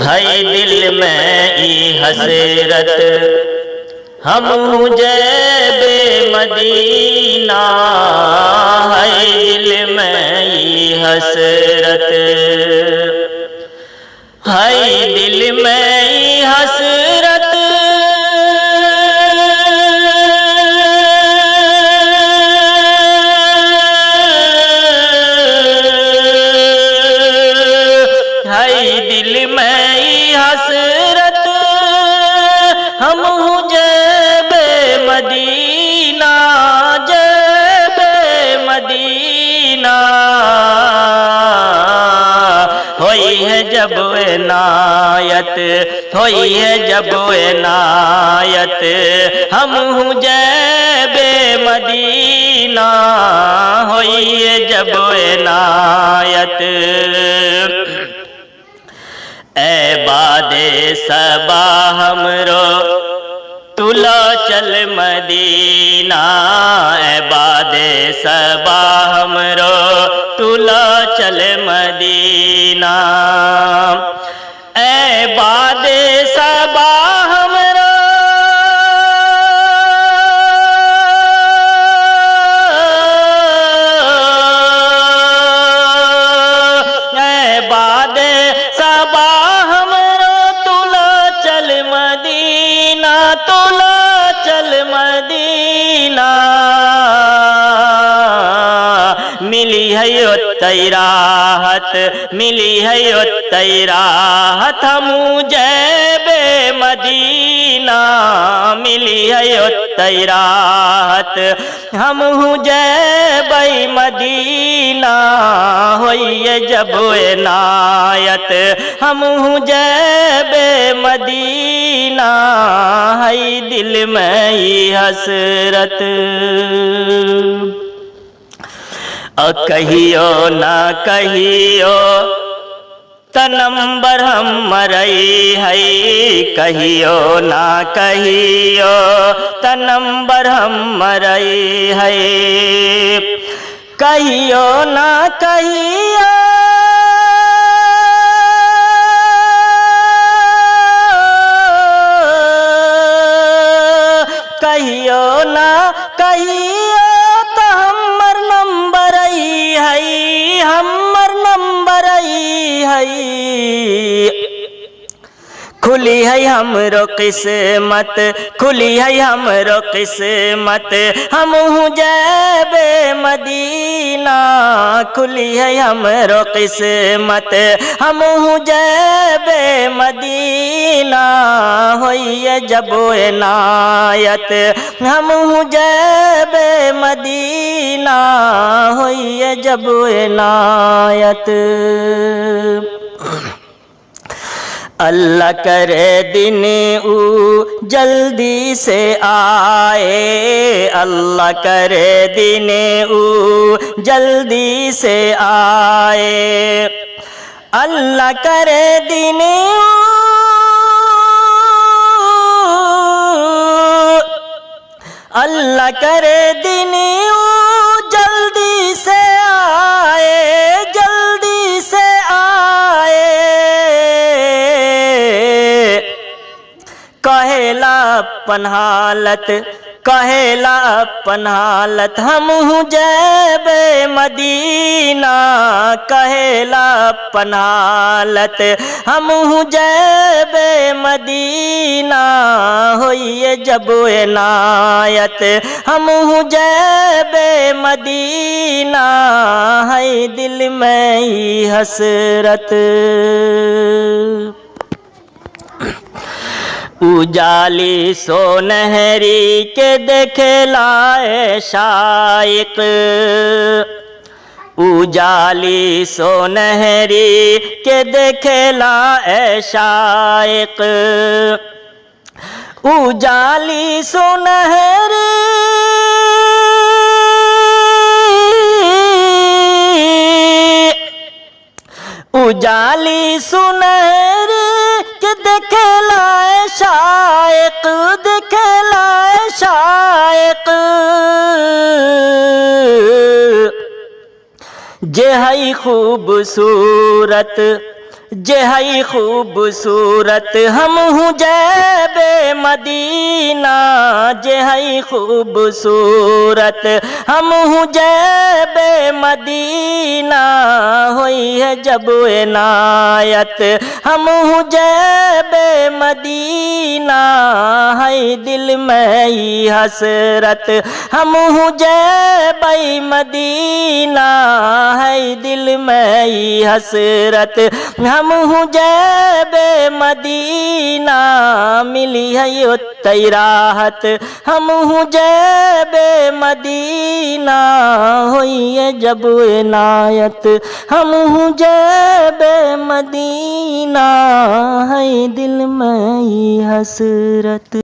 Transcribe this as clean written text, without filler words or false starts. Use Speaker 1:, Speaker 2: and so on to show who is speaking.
Speaker 1: है दिल में ई हसरत हम जैबे मदीना, है दिल में ई हसरत, है दिल में ई हसरत, है दिल में ई हसरत हम जैबे मदीना, जैबे मदीना, होई है जब इनायत, होई है जब इनायत हम जैबे मदीना, होई है जब इनायत। ए बादे सबा हमरो तुला चल मदीना, ए बादे सबा हमरो तुला चल मदीना, ए बादे सबा हमरो ए बादे सबा हमरो तुला चल मदीना, तुला चल मदीना, मिली है उत्तई राहत, मिली है उत्तई राहत हम जैबे मदीना, मिली है उत्तई राहत हम जैबे मदीना, होइए जब इनायत हम जैबे मदीना, है दिल में ई हसरत। कहियो ना कहियो तनंबर हम मरई है, कहियो ना कहियो तनंबर हम मरई है, कहियो ना कहियो कहियो ना कहियो तो हमर नंबर है, हमर नंबर है, खुली है हमरो किस्मत, खुली है हमरो किस्मत हम जैबे मदीना, खुली है हमरो किस्मत हम जैबे मदीना, होइए जब इनायत हम जैबे मदीना, होइए जब इनायत। अल्लाह करे दिन ऊ जल्दी से आए, अल्लाह करे दिन ऊ जल्दी से आए, अल्लाह करे दिन अल्लाह करे दिन जल्दी से आए, जल्दी से आए, कहेला अपन हालत, कहेला अपन हालत हम जैबे मदीना, कहेला अपन हालत हम जैबे मदीना, होइए जब इनायत हम जैबे मदीना, है दिल में ही हसरत। उजाली सोनहरी के देखलाए शाइक, उजाली सोनहरी के देखलाए शाइक, उजाली सोनहरी उजाली सुनहरी के देखलाए शाइक, देखलाए शाइक, जे है खूबसूरत जय खूबसूरत हम हूँ जैबे मदीना, जय खूबसूरत हम हूँ जैबे मदीना, हुई है जब इनायत हम हूँ जैबे मदीना, है दिल में ही हसरत हम हूँ जैबे मदीना, है दिल में ही हसरत हम हूँ जैबे मदीना, मिली है उत्तई राहत हम हूँ जैबे मदीना, हुई है जब इनायत हम हूँ जैबे मदीना, है दिल में ही हसरत।